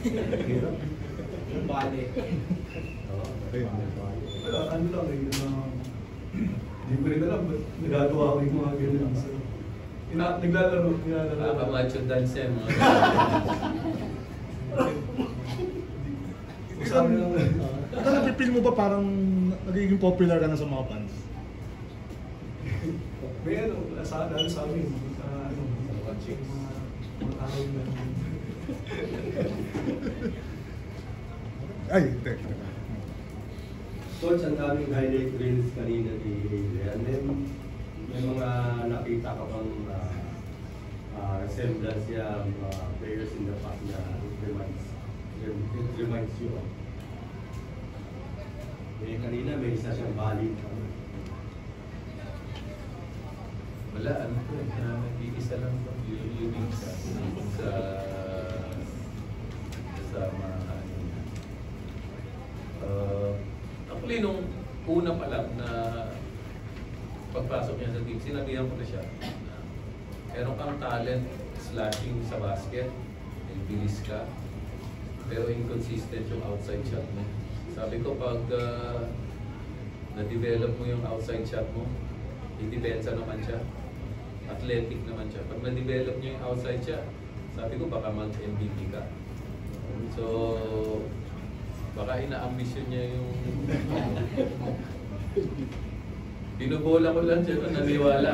Hirap. Bali. Wala, ano lang eh, hindi ko rin alam, ba't nagagawa ko yung mga ganyan. So, naglalaro. Macho dance yan. Sabi lang. Ano napipil mo ba parang nagiging popular ka na sa mga fans? May sa amin, watching mga tao na. Ay, hindi. Coach, ang daming highlight reels kanina ni Adrian. May mga nakita ka bang resemblance niya players in the past na it reminds you of? Kanina may isa siyang balik. Wala, ano po eh. Nag-iisa lang po. Unique sa mga actually, nung una pa lang na pagpasok niya sa team, sinabihan ko na siya na meron kang talent slashing sa basket, may bilis ka, pero inconsistent yung outside shot mo. Sabi ko, pag na-develop mo yung outside shot mo, i-depensa naman siya, athletic naman siya. Pag na-develop niyo yung outside shot, sabi ko, baka mag-MVP ka. So, baka ina-ambition niya yung binubola ko lang siya kung naniwala.